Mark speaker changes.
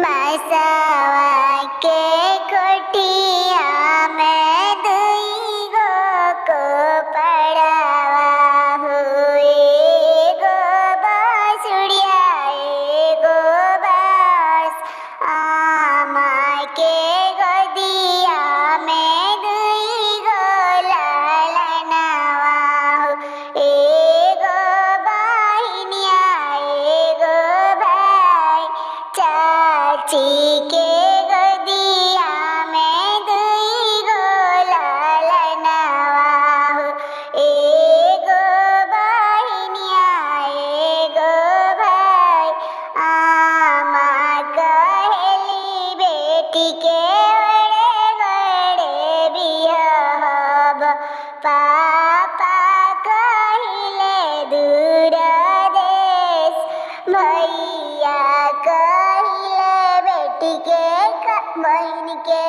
Speaker 1: मसवा के कोठिया में दुई गो को पड़ावा हुए गो बांसुरिया एगो बांस आमा के गोदिया में दुई गो लालनवा एगो बहिनिया एगो भाई चाची के गोदिया में दुई गो लालनवा एगो बहिनिया एगो भाई आमा कहेली बेटी के बड़े बड़े बियाहब पापा कहिले दूर देश भैया कहिले बेटी के बहन के